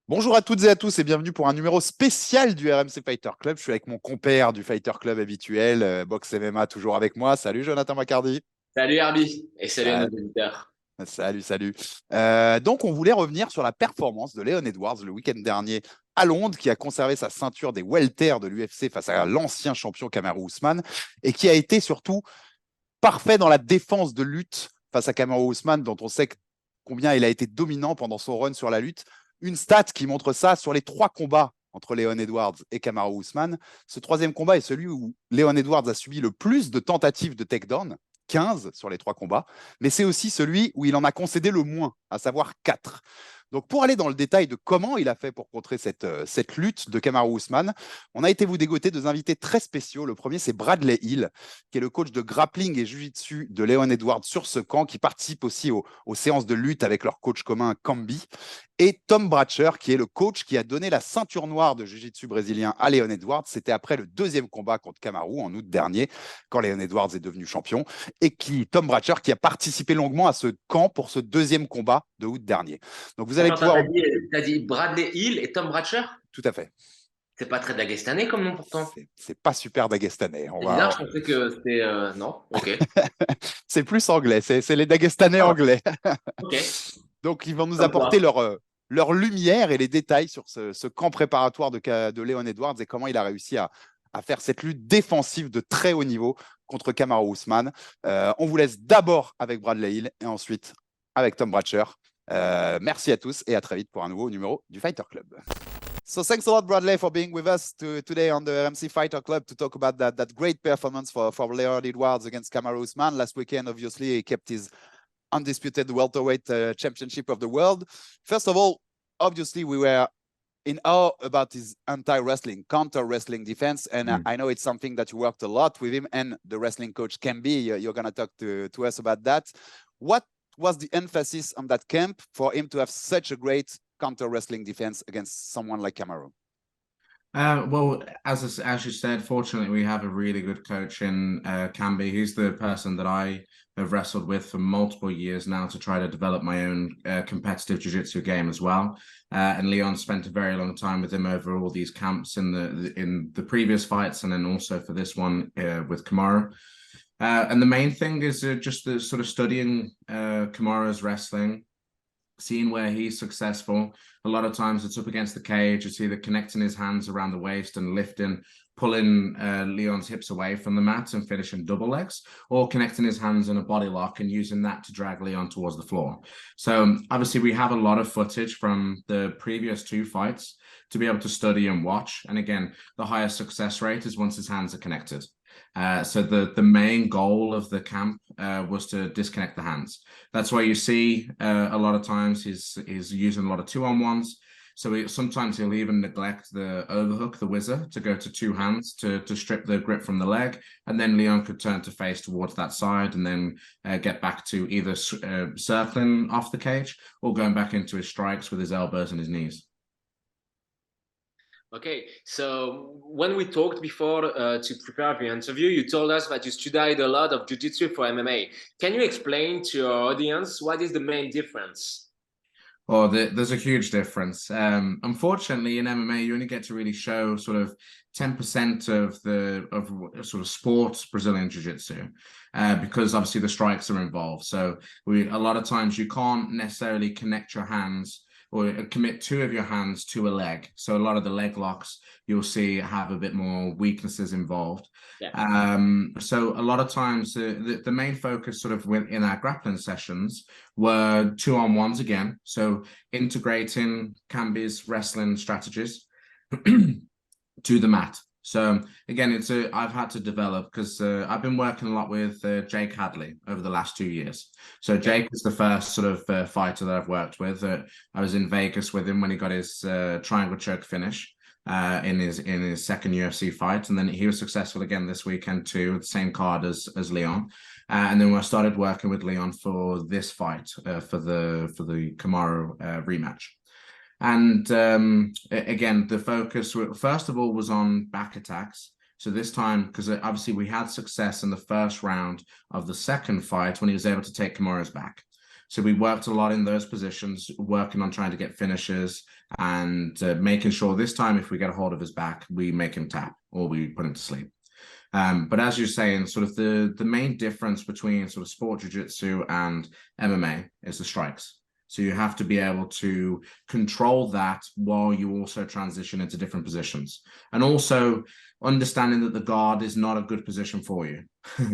Bonjour à toutes et à tous et bienvenue pour un numéro spécial du RMC Fighter Club. Je suis avec mon compère du Fighter Club habituel, Box MMA toujours avec moi. Salut Jonathan McCardy. Salut Herbie et salut à nos Sa- auditeurs. Salut. Donc on voulait revenir sur la performance de Leon Edwards le week-end dernier à Londres, qui a conservé sa ceinture des welters de l'UFC face à l'ancien champion Kamaru Usman et qui a été surtout parfait dans la défense de lutte face à Kamaru Usman, dont on sait combien il a été dominant pendant son run sur la lutte. Une stat qui montre ça sur les trois combats entre Leon Edwards et Kamaru Usman. Ce troisième combat est celui où Leon Edwards a subi le plus de tentatives de takedown, 15 sur les trois combats, mais c'est aussi celui où il en a concédé le moins, à savoir 4. Donc, pour aller dans le détail de comment il a fait pour contrer cette lutte de Kamaru Usman, on a été vous dégoter deux invités très spéciaux. Le premier, c'est Bradley Hill, qui est le coach de grappling et jiu-jitsu de Leon Edwards sur ce camp, qui participe aussi aux séances de lutte avec leur coach commun Cambi. Et Tom Bracher, qui est le coach qui a donné la ceinture noire de jiu-jitsu brésilien à Leon Edwards. C'était après le deuxième combat contre Kamaru en août dernier, quand Leon Edwards est devenu champion. Et Tom Bracher, qui a participé longuement à ce camp pour ce deuxième combat de août dernier. Donc vous allez Attends, pouvoir. t'as dit Bradley Hill et Tom Bracher? Tout à fait. C'est pas très dagestanais comme nom pourtant. C'est pas super dagestanais. C'est bizarre, je pensais que c'était. Non, ok. C'est plus anglais. C'est les Dagestanais Ah ouais, anglais. ok. Donc, ils vont nous Comme apporter quoi. leur lumière et les détails sur ce camp préparatoire de Leon Edwards et comment il a réussi à faire cette lutte défensive de très haut niveau contre Kamaru Usman. On vous laisse d'abord avec Bradley Hill et ensuite avec Tom Bracher. Merci à tous et à très vite pour un nouveau numéro du Fighter Club. So thanks a lot, Bradley, for being with us today on the RMC Fighter Club to talk about that great performance for Leon Edwards against Kamaru Usman. Last weekend, obviously, he kept his undisputed welterweight championship of the world. First of all, obviously, we were in awe about his anti-wrestling, counter-wrestling defense. And I know it's something that you worked a lot with him and the wrestling coach Camby. You're going to talk to us about that. What was the emphasis on that camp for him to have such a great counter-wrestling defense against someone like Kamaru? Well, as you said, fortunately, we have a really good coach in Camby. He's the person that I have wrestled with for multiple years now to try to develop my own competitive jiu-jitsu game as well. And Leon spent a very long time with him over all these camps in the previous fights, and then also for this one with Kamaru. And the main thing is just the sort of studying Kamaru's wrestling, seeing where he's successful. A lot of times it's up against the cage. It's either connecting his hands around the waist and lifting, pulling Leon's hips away from the mat and finishing double legs, or connecting his hands in a body lock and using that to drag Leon towards the floor. So obviously we have a lot of footage from the previous two fights to be able to study and watch. And again, the highest success rate is once his hands are connected. So the main goal of the camp was to disconnect the hands. That's why you see a lot of times he's using a lot of 2-on-1s. So sometimes he'll even neglect the overhook, the whizzer, to go to two hands to strip the grip from the leg. And then Leon could turn to face towards that side and then get back to either circling off the cage or going back into his strikes with his elbows and his knees. Okay, so when we talked before to prepare the interview, you told us that you studied a lot of jiu-jitsu for MMA. Can you explain to your audience what is the main difference? Oh, there's a huge difference. Unfortunately, in MMA, you only get to really show sort of 10% of sort of sports Brazilian jiu-jitsu because obviously the strikes are involved. So a lot of times you can't necessarily connect your hands or commit two of your hands to a leg. So a lot of the leg locks you'll see have a bit more weaknesses involved. Yeah. So a lot of times the main focus sort of in our grappling sessions were 2-on-1s again. So integrating Camby's wrestling strategies to the mat. So again, I've had to develop because I've been working a lot with Jake Hadley over the last 2 years. So Jake was the first sort of fighter that I've worked with. I was in Vegas with him when he got his triangle choke finish in his second UFC fight, and then he was successful again this weekend too, with the same card as Leon. And then I started working with Leon for this fight for the Kamaru rematch. And again, the focus, first of all, was on back attacks. So this time, because obviously we had success in the first round of the second fight when he was able to take Kamaru's back. So we worked a lot in those positions, working on trying to get finishes and making sure this time if we get a hold of his back, we make him tap or we put him to sleep. But as you're saying, sort of the main difference between sort of sport jiu-jitsu and MMA is the strikes. So you have to be able to control that while you also transition into different positions. And also understanding that the guard is not a good position for you.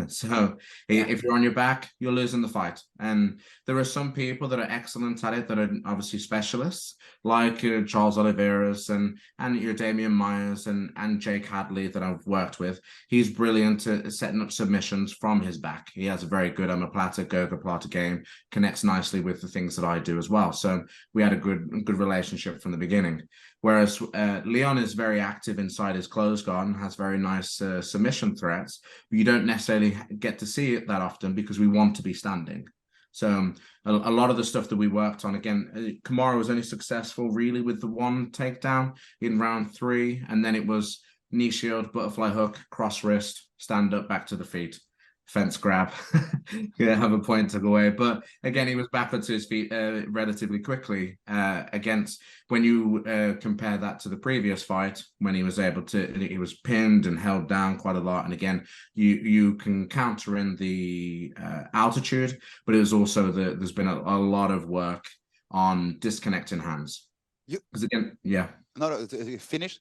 So if you're on your back, you're losing the fight. And there are some people that are excellent at it that are obviously specialists, like Charles Oliveira's and your Damian Myers and Jake Hadley that I've worked with. He's brilliant at setting up submissions from his back. He has a very good omoplata, gogoplata game, connects nicely with the things that I do as well. So we had a good relationship from the beginning. Whereas Leon is very active inside his closed guard and has very nice submission threats, but you don't necessarily get to see it that often because we want to be standing. So a lot of the stuff that we worked on, again, Kamaru was only successful really with the one takedown in round 3, and then it was knee shield, butterfly hook, cross wrist, stand up, back to the feet, fence grab, have a point took away. But again, he was back onto his feet relatively quickly against, when you compare that to the previous fight, when he was able to, he was pinned and held down quite a lot. And again, you can counter in the altitude, but it was also there's been a lot of work on disconnecting hands. Because again, yeah. No, finished.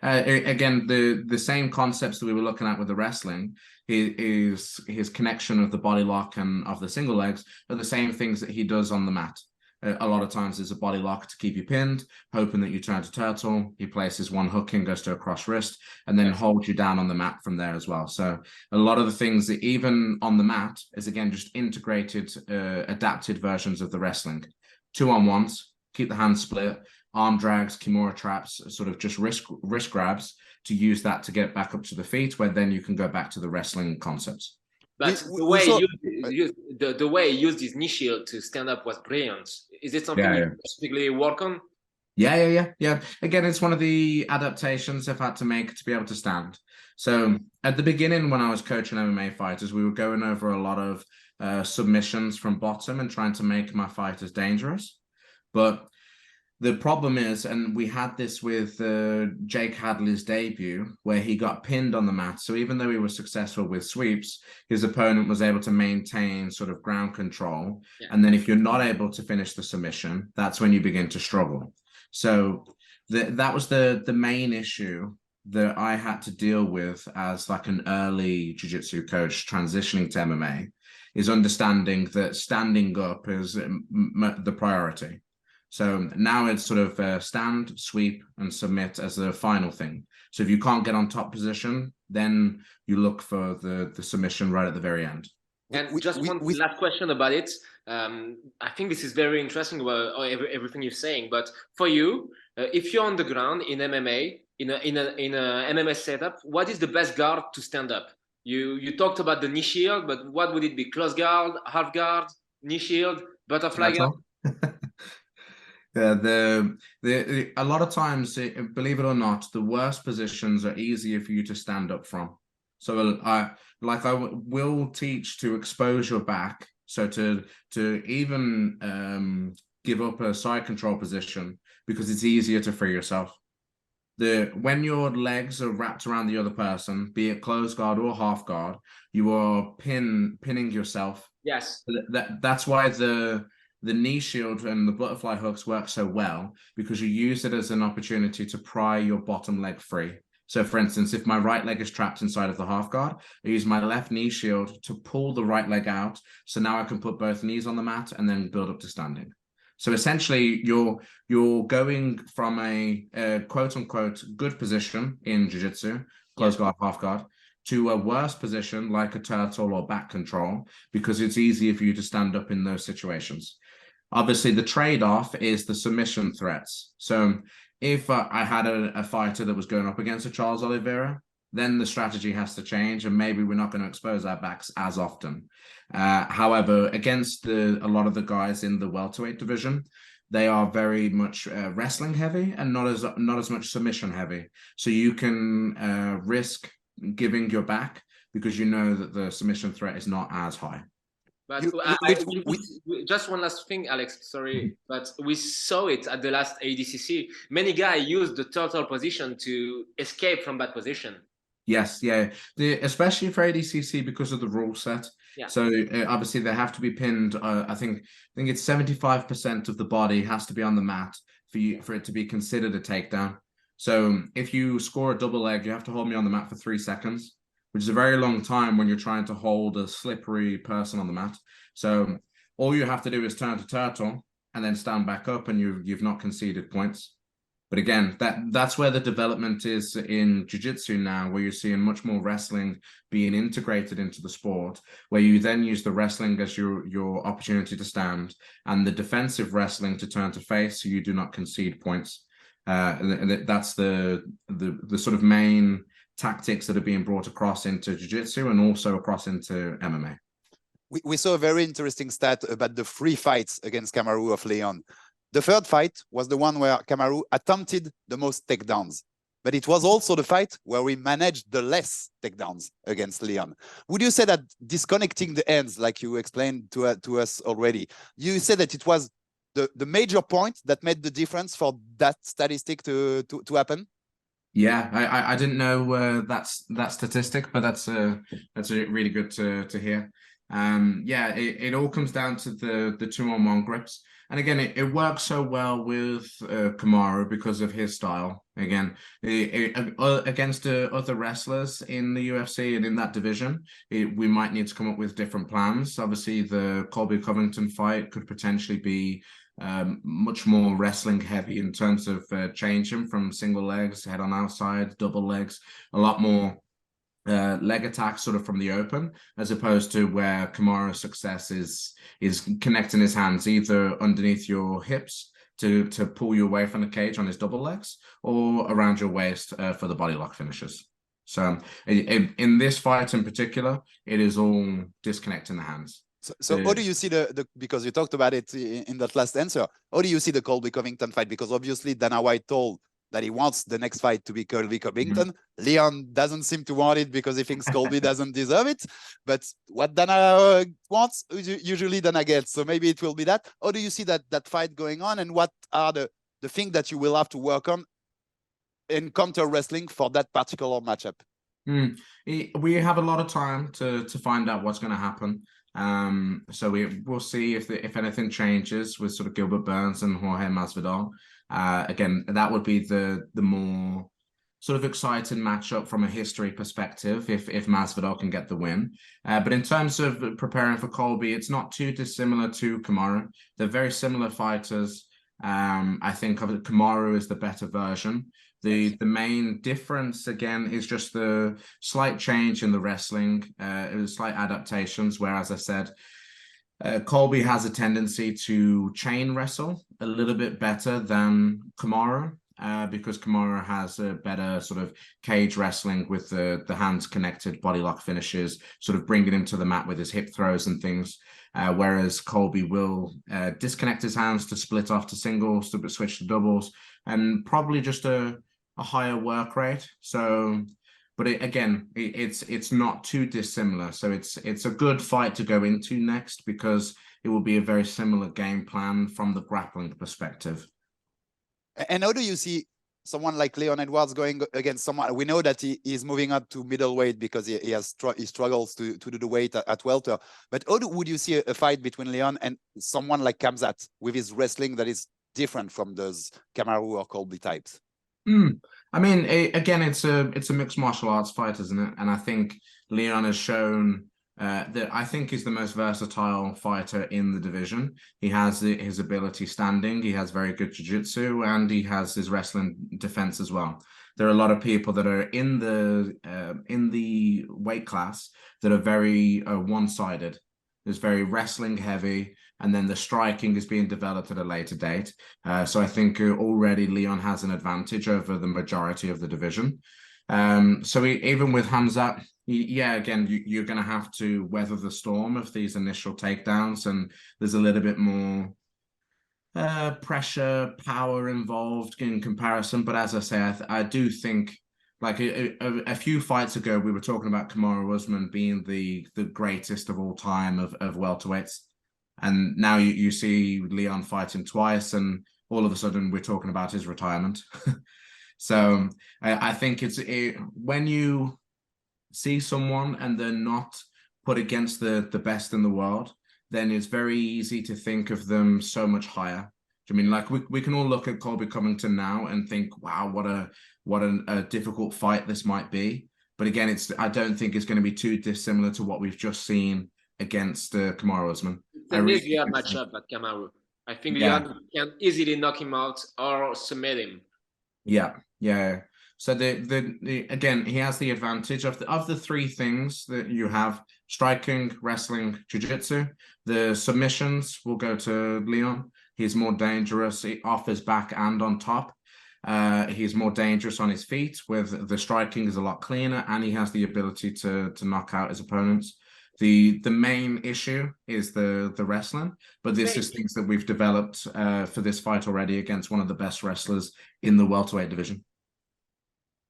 Again, the same concepts that we were looking at with the wrestling, his connection of the body lock and of the single legs are the same things that he does on the mat. A lot of times there's a body lock to keep you pinned, hoping that you turn to turtle. He places one hook in, goes to a cross wrist, and then holds you down on the mat from there as well. So a lot of the things that even on the mat is, again, just integrated, adapted versions of the wrestling. 2-on-1s, keep the hands split, arm drags, kimura traps, sort of just wrist grabs to use that to get back up to the feet, where then you can go back to the wrestling concepts. But the way he used his knee shield to stand up was brilliant. Is it something you specifically work on? Yeah. Again, it's one of the adaptations I've had to make to be able to stand. So at the beginning, when I was coaching MMA fighters, we were going over a lot of submissions from bottom and trying to make my fighters dangerous. But the problem is, and we had this with Jake Hadley's debut, where he got pinned on the mat. So even though he was successful with sweeps, his opponent was able to maintain sort of ground control. Yeah. And then if you're not able to finish the submission, that's when you begin to struggle. So that was the main issue that I had to deal with as like an early jiu-jitsu coach transitioning to MMA, is understanding that standing up is the priority. So now it's sort of stand, sweep, and submit as the final thing. So if you can't get on top position, then you look for the submission right at the very end. And one last question about it. I think this is very interesting about everything you're saying. But for you, if you're on the ground in MMA, in a MMA setup, what is the best guard to stand up? You talked about the knee shield, but what would it be? Close guard, half guard, knee shield, butterfly guard? A lot of times, believe it or not, the worst positions are easier for you to stand up from. So I will teach to expose your back. So to even give up a side control position, because it's easier to free yourself. When your legs are wrapped around the other person, be it closed guard or half guard, you are pinning yourself. Yes. That's why the knee shield and the butterfly hooks work so well, because you use it as an opportunity to pry your bottom leg free. So for instance, if my right leg is trapped inside of the half guard, I use my left knee shield to pull the right leg out. So now I can put both knees on the mat and then build up to standing. So essentially you're going from a quote unquote good position in jiu-jitsu, close guard, half guard, to a worse position like a turtle or back control, because it's easier for you to stand up in those situations. Obviously, the trade-off is the submission threats. So if I had a fighter that was going up against a Charles Oliveira, then the strategy has to change, and maybe we're not going to expose our backs as often. However, against a lot of the guys in the welterweight division, they are very much wrestling heavy and not as much submission heavy. So you can risk giving your back because you know that the submission threat is not as high. But just one last thing, Alex, sorry, but we saw it at the last ADCC. Many guys used the turtle position to escape from that position. Yes, yeah, especially for ADCC because of the rule set. Yeah. So obviously they have to be pinned. I think it's 75% of the body has to be on the mat for it to be considered a takedown. So if you score a double leg, you have to hold me on the mat for 3 seconds, which is a very long time when you're trying to hold a slippery person on the mat. So all you have to do is turn to turtle and then stand back up, and you've not conceded points. But again, that's where the development is in jiu-jitsu now, where you're seeing much more wrestling being integrated into the sport, where you then use the wrestling as your opportunity to stand and the defensive wrestling to turn to face, so you do not concede points. And that's the sort of main tactics that are being brought across into jiu-jitsu and also across into MMA. We saw a very interesting stat about the 3 fights against Kamaru of Leon. The third fight was the one where Kamaru attempted the most takedowns, but it was also the fight where we managed the less takedowns against Leon. Would you say that disconnecting the ends, like you explained to us already, you said that it was the major point that made the difference for that statistic to happen? Yeah, I didn't know that statistic, but that's really good to hear. Yeah, it all comes down to the 2-on-1 grips. And again, it works so well with Kamaru because of his style. Again, against other wrestlers in the UFC and in that division, we might need to come up with different plans. Obviously, the Colby-Covington fight could potentially be much more wrestling heavy in terms of changing from single legs, head on outside, double legs, a lot more leg attacks sort of from the open, as opposed to where Kamaru's success is connecting his hands either underneath your hips to pull you away from the cage on his double legs, or around your waist for the body lock finishes. So in this fight in particular, it is all disconnecting the hands. So how do you see because you talked about it in that last answer, how do you see the Colby-Covington fight? Because obviously Dana White told that he wants the next fight to be Colby-Covington. Leon doesn't seem to want it because he thinks Colby doesn't deserve it. But what Dana wants, usually Dana gets. So maybe it will be that. How do you see that fight going on? And what are the things that you will have to work on in counter wrestling for that particular matchup? We have a lot of time to find out what's going to happen. So we'll see if anything changes with sort of Gilbert Burns and Jorge Masvidal. Again, that would be the more sort of exciting matchup from a history perspective if Masvidal can get the win. But in terms of preparing for Colby, it's not too dissimilar to Kamaru. They're very similar fighters. I think Kamaru is the better version. The main difference, again, is just the slight change in the wrestling, slight adaptations, where, as I said, Colby has a tendency to chain wrestle a little bit better than Kamaru, because Kamaru has a better sort of cage wrestling with the hands connected, body lock finishes, sort of bringing him to the mat with his hip throws and things. Whereas Colby will disconnect his hands to split off to singles, to switch to doubles, and probably just a higher work rate. So, but it's not too dissimilar. So it's a good fight to go into next, because it will be a very similar game plan from the grappling perspective. And how do you see someone like Leon Edwards going against someone? We know that he is moving up to middleweight because he struggles to do the weight at welter. But how would you see a fight between Leon and someone like Khamzat with his wrestling that is different from those Kamaru or Colby types? I mean, again, it's a mixed martial arts fight, isn't it? And I think Leon has shown that I think he's the most versatile fighter in the division. He has his ability standing, he has very good jiu-jitsu, and he has his wrestling defense as well. There are a lot of people that are in the weight class that are very one-sided. There's very wrestling heavy, and then the striking is being developed at a later date. So I think already Leon has an advantage over the majority of the division. So even with Khamzat, yeah, again, you're going to have to weather the storm of these initial takedowns, and there's a little bit more pressure, power involved in comparison. But as I say, I do think Like a few fights ago, we were talking about Kamaru Usman being the greatest of all time of welterweights, and now you see Leon fighting twice, and all of a sudden we're talking about his retirement. So I think when you see someone and they're not put against the best in the world, then it's very easy to think of them so much higher. I mean, like we can all look at Colby Covington now and think, wow, what a difficult fight this might be. But again, I don't think it's going to be too dissimilar to what we've just seen against Kamaru Usman. It's a Nigerian matchup at Kamaru. I think Leon can easily knock him out or submit him. Yeah. So again, he has the advantage of the three things that you have: striking, wrestling, jiu-jitsu. The submissions will go to Leon. He's more dangerous off his back and on top. He's more dangerous on his feet, with the striking is a lot cleaner, and he has the ability to knock out his opponents. The main issue is the wrestling, but this is things that we've developed for this fight already against one of the best wrestlers in the welterweight division.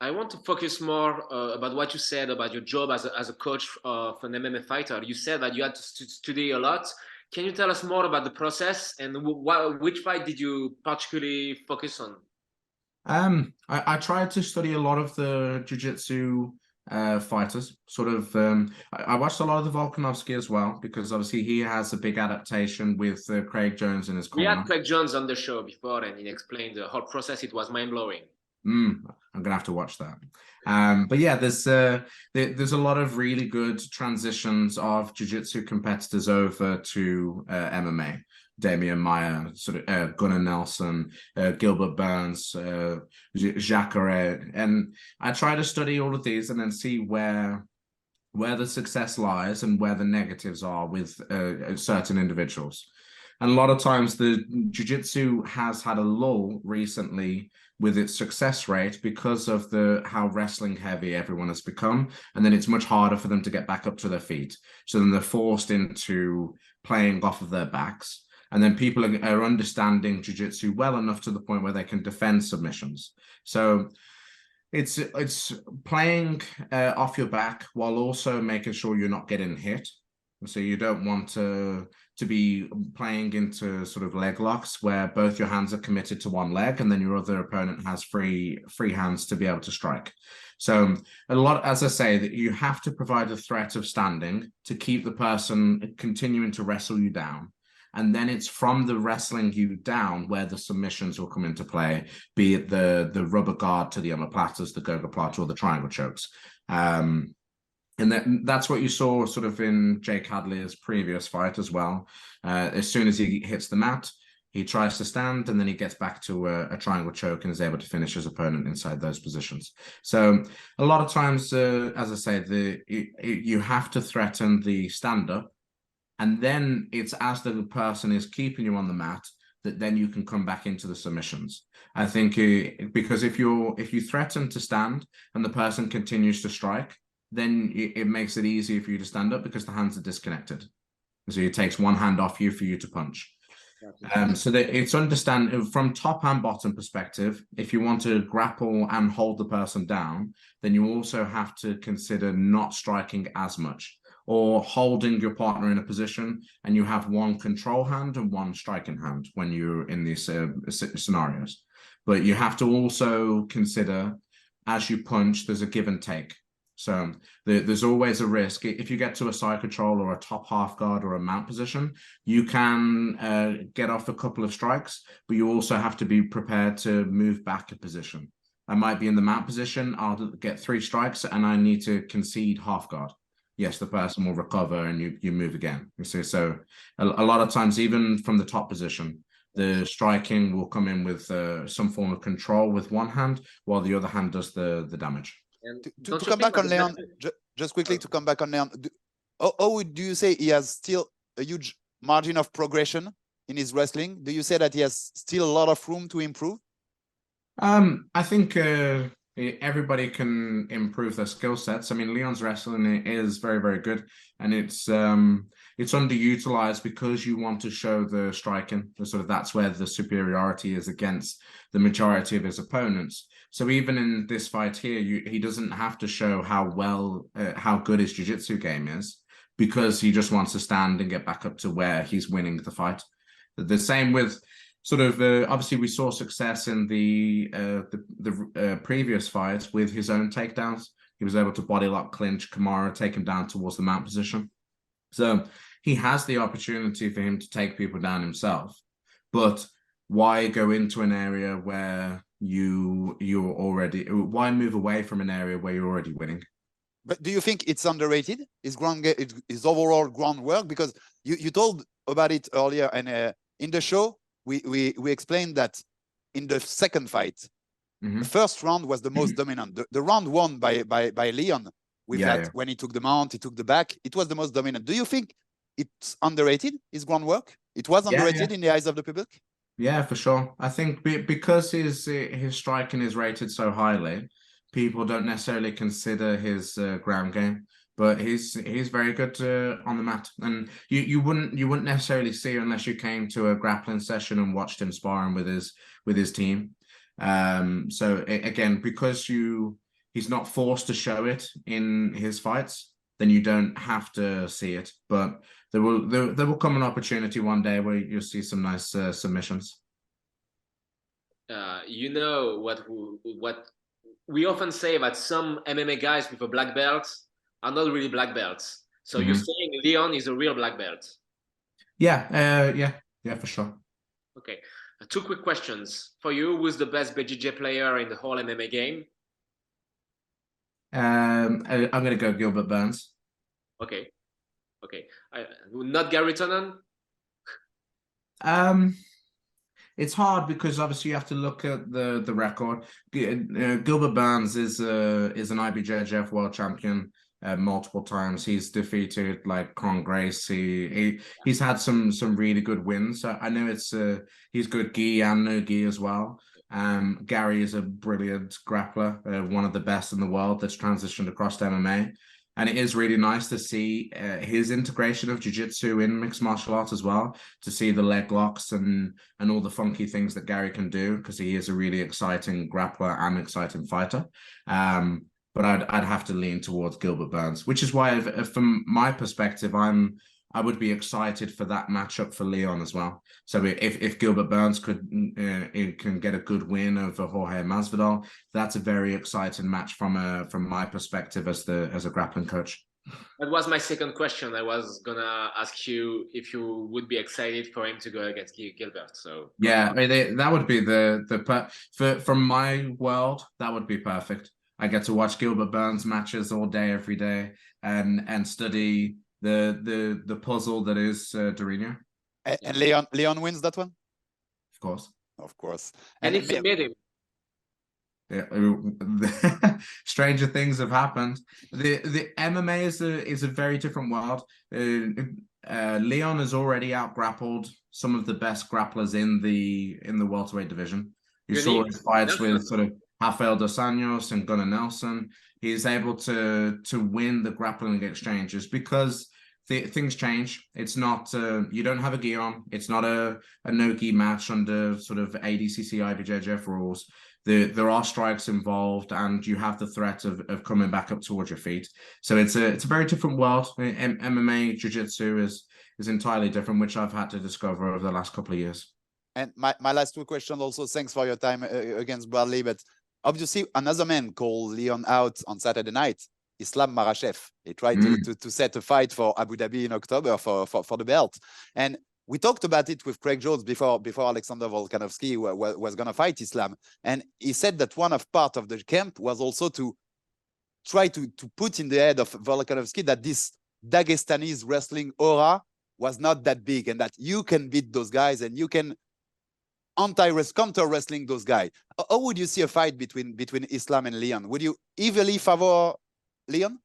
I want to focus more about what you said about your job as a coach of an MMA fighter. You said that you had to study a lot. Can you tell us more about the process, and which fight did you particularly focus on? I tried to study a lot of the jiu-jitsu fighters. I watched a lot of the Volkanovski as well, because obviously he has a big adaptation with Craig Jones in his corner. We had Craig Jones on the show before, and he explained the whole process. It was mind-blowing. I'm gonna have to watch that. But yeah, there's a lot of really good transitions of jiu-jitsu competitors over to MMA. Damian Maya, Gunnar Nelson, Gilbert Burns, Jacare, and I try to study all of these and then see where the success lies and where the negatives are with certain individuals. And a lot of times the jiu-jitsu has had a lull recently with its success rate because of how wrestling heavy everyone has become. And then it's much harder for them to get back up to their feet. So then they're forced into playing off of their backs. And then people are understanding jiu-jitsu well enough to the point where they can defend submissions. So it's playing off your back while also making sure you're not getting hit. So you don't want to be playing into sort of leg locks where both your hands are committed to one leg and then your other opponent has free hands to be able to strike. So as I say, that you have to provide a threat of standing to keep the person continuing to wrestle you down. And then it's from the wrestling you down where the submissions will come into play, be it the rubber guard to the omoplatas, the gogoplata, or the triangle chokes. And that's what you saw sort of in Jake Hadley's previous fight as well. As soon as he hits the mat, he tries to stand, and then he gets back to a triangle choke and is able to finish his opponent inside those positions. So a lot of times, as I say, you have to threaten the stand-up, and then it's as the person is keeping you on the mat that then you can come back into the submissions. I think because if you threaten to stand and the person continues to strike, then it makes it easier for you to stand up because the hands are disconnected. So it takes one hand off you for you to punch. So that it's understand from top and bottom perspective. If you want to grapple and hold the person down, then you also have to consider not striking as much, or holding your partner in a position and you have one control hand and one striking hand when you're in these scenarios. But you have to also consider, as you punch, there's a give and take. So there's always a risk. If you get to a side control or a top half guard or a mount position, you can get off a couple of strikes, but you also have to be prepared to move back a position. I might be in the mount position, I'll get 3 strikes and I need to concede half guard. Yes, the person will recover and you move again. You see, so a lot of times, even from the top position, the striking will come in with some form of control with one hand, while the other hand does the damage. And to come back on Leon, just quickly to come back on Leon, how do you say he has still a huge margin of progression in his wrestling? Do you say that he has still a lot of room to improve? I think everybody can improve their skill sets. I mean, Leon's wrestling is very, very good, and it's underutilized because you want to show the striking. Sort of that's where the superiority is against the majority of his opponents. So even in this fight here, he doesn't have to show how good his jiu-jitsu game is, because he just wants to stand and get back up to where he's winning the fight. The same with sort of obviously we saw success in the previous fight with his own takedowns. He was able to body lock, clinch Kamaru, take him down towards the mount position. So he has the opportunity for him to take people down himself. But why go into an area where why move away from an area where you're already winning? But do you think it's underrated, his overall groundwork? Because you told about it earlier, and in the show we explained that in the second fight, the first round was the most dominant. The round won by Leon with when he took the mount, he took the back. It was the most dominant. Do you think it's underrated, his groundwork? It was underrated in the eyes of the public? Yeah, for sure. I think because his striking is rated so highly, people don't necessarily consider his ground game, but he's very good on the mat, and you wouldn't necessarily see unless you came to a grappling session and watched him sparring with his team. So again, because he's not forced to show it in his fights, then you don't have to see it. But there will come an opportunity one day where you'll see some nice submissions. You know what we often say that some MMA guys with a black belt are not really black belts. So you're saying Leon is a real black belt? Yeah, for sure. Okay, 2 quick questions for you. Who's the best BJJ player in the whole MMA game? I'm gonna go Gilbert Burns. Okay. Not Gary Tonnen? It's hard because obviously you have to look at the record. Gilbert Burns is an IBJJF world champion multiple times. He's defeated like Con Grace. He's had some really good wins. So I know he's good gi and no gi as well. Gary is a brilliant grappler, one of the best in the world that's transitioned across to MMA. And it is really nice to see his integration of jiu-jitsu in mixed martial arts as well, to see the leg locks and all the funky things that Gary can do, because he is a really exciting grappler and exciting fighter. But I'd have to lean towards Gilbert Burns, which is why, from my perspective, I would be excited for that matchup for Leon as well. So if Gilbert Burns can get a good win over Jorge Masvidal, that's a very exciting match from my perspective as a grappling coach. That was my second question. I was gonna ask you if you would be excited for him to go against Gilbert. So yeah, that would be from my world, that would be perfect. I get to watch Gilbert Burns matches all day, every day, and study the puzzle that is Dorino. And Leon wins that one? Of course. And if you met him? Yeah, stranger things have happened. The MMA is a very different world. Leon has already out grappled some of the best grapplers in the welterweight division. You saw his fights with sort of Rafael dos Anjos and Gunnar Nelson. He's able to win the grappling exchanges because things change. It's not you don't have a gi on. It's not a no gi match under sort of ADCC IBJJF rules. There are strikes involved, and you have the threat of coming back up towards your feet. So it's a very different world. MMA jiu-jitsu is entirely different, which I've had to discover over the last couple of years. And my last 2 questions also. Thanks for your time against Bradley, but obviously another man called Leon out on Saturday night, Islam Makhachev. He tried to set a fight for Abu Dhabi in October for the belt. And we talked about it with Craig Jones before Alexander Volkanovski was going to fight Islam. And he said that part of the camp was also to try to put in the head of Volkanovski that this Dagestanese wrestling aura was not that big, and that you can beat those guys and you can counter wrestling those guys. How would you see a fight between Islam and Leon? Would you evenly favor Leon?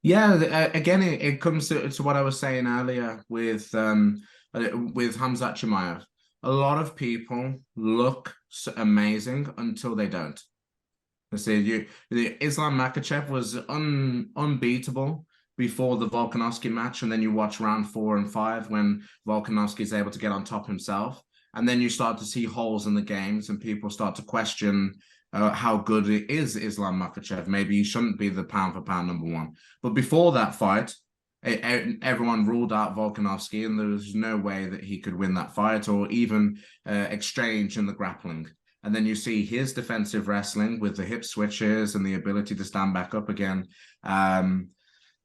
Yeah, again, it comes to what I was saying earlier with Khamzat Chimaev. A lot of people look amazing until they don't. Islam Makhachev was unbeatable before the Volkanovski match, and then you watch round 4 and 5 when Volkanovski is able to get on top himself, and then you start to see holes in the games, and people start to question how good it is Islam Makhachev. Maybe he shouldn't be the pound for pound #1. But before that fight, everyone ruled out Volkanovski, and there was no way that he could win that fight or even exchange in the grappling. And then you see his defensive wrestling with the hip switches and the ability to stand back up again. And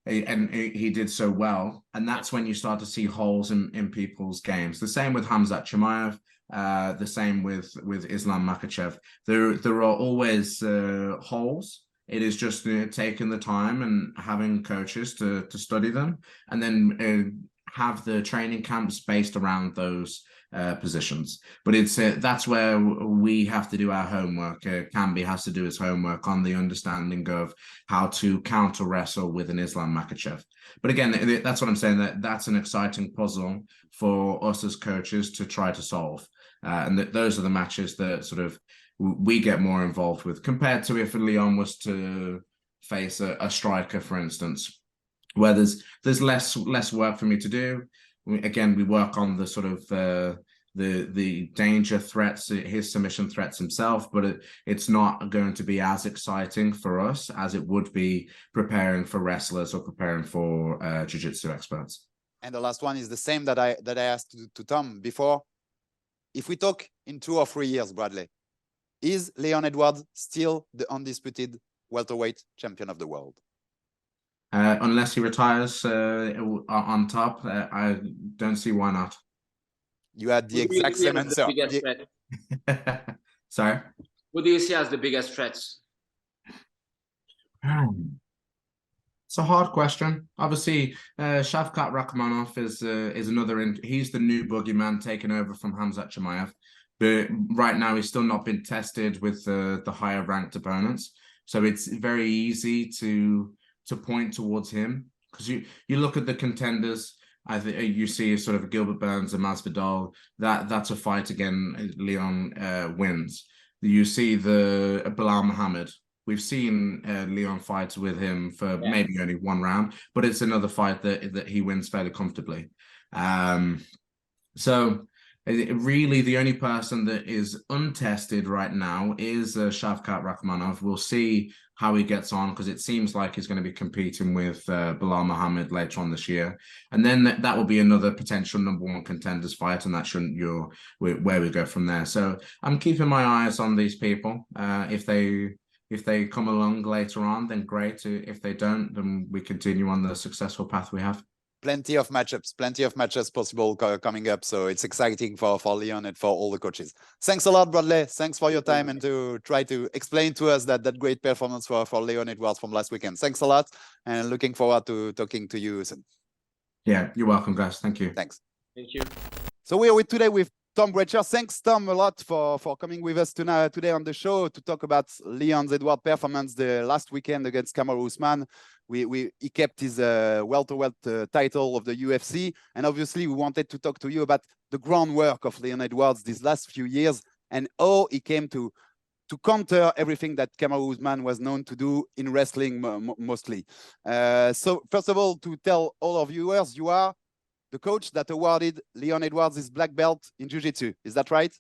he did so well. And that's when you start to see holes in people's games. The same with Khamzat Chimaev, the same with Islam Makhachev. There are always holes. It is just taking the time and having coaches to study them, and then have the training camps based around those positions. But it's that's where we have to do our homework. Kambi has to do his homework on the understanding of how to counter wrestle with an Islam Makhachev. But again, that's what I'm saying, that's an exciting puzzle for us as coaches to try to solve. And those are the matches that sort of we get more involved with, compared to if Leon was to face a striker, for instance, where there's less work for me to do. Again, we work on the sort of the danger threats, his submission threats himself, but it's not going to be as exciting for us as it would be preparing for wrestlers or preparing for jiu-jitsu experts. And the last one is the same that I asked to Tom before. If we talk in 2 or 3 years, Bradley, is Leon Edwards still the undisputed welterweight champion of the world? Unless he retires on top, I don't see why not. You had the exact same answer. Sorry? Who do you see as the biggest threats? It's a hard question. Obviously, Shavkat Rakhmonov is another. He's the new boogeyman taking over from Khamzat Chimaev. But right now, he's still not been tested with the higher ranked opponents. So it's very easy to point towards him, because you look at the contenders. I think you see sort of Gilbert Burns and Masvidal. That's a fight again. Leon wins. You see the Bilal Muhammad. We've seen Leon fight with him for maybe only 1 round, but it's another fight that he wins fairly comfortably. So really, the only person that is untested right now is Shavkat Rakhmonov. We'll see how he gets on, because it seems like he's going to be competing with Bilal Muhammad later on this year. And then that will be another potential #1 contenders fight, and that shouldn't where we go from there. So I'm keeping my eyes on these people. If they come along later on, then great. If they don't, then we continue on the successful path we have. Plenty of matchups possible coming up. So it's exciting for Leon and for all the coaches. Thanks a lot, Bradley. Thanks for your time and to try to explain to us that great performance for Leon Edwards from last weekend. Thanks a lot, and looking forward to talking to you soon. Yeah, you're welcome, guys. Thank you. Thanks. Thank you. So we are today with Tom Bracher. Thanks, Tom, a lot for coming with us today on the show to talk about Leon Edwards' performance the last weekend against Kamaru Usman. He kept his welterweight title of the UFC, and obviously we wanted to talk to you about the groundwork of Leon Edwards these last few years and how he came to counter everything that Kamaru Usman was known to do in wrestling mostly. So first of all, to tell all our viewers, you are the coach that awarded Leon Edwards his black belt in jiu-jitsu. Is that right?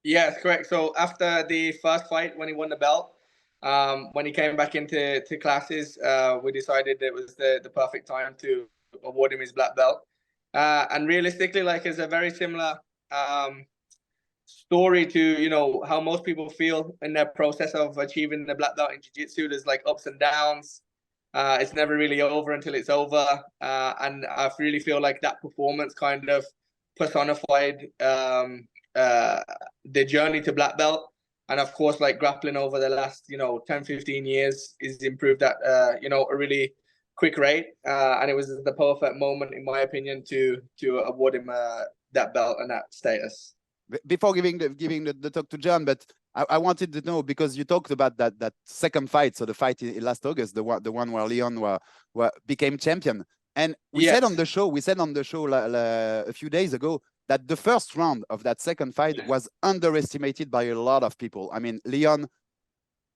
Yes, correct. So after the first fight, when he won the belt, when he came back into classes, we decided it was the perfect time to award him his black belt. And realistically, like, it's a very similar story to, how most people feel in their process of achieving the black belt in jiu-jitsu. There's like ups and downs. It's never really over until it's over. And I really feel like that performance kind of personified the journey to black belt. And of course, like, grappling over the last, 10, 15 years is improved at, a really quick rate. And it was the perfect moment, in my opinion, to award him that belt and that status. Before giving the talk to John, but I wanted to know, because you talked about that second fight, so the fight in last August, the one where Leon became champion. And we said on the show a few days ago that the first round of that second fight was underestimated by a lot of people. I mean, Leon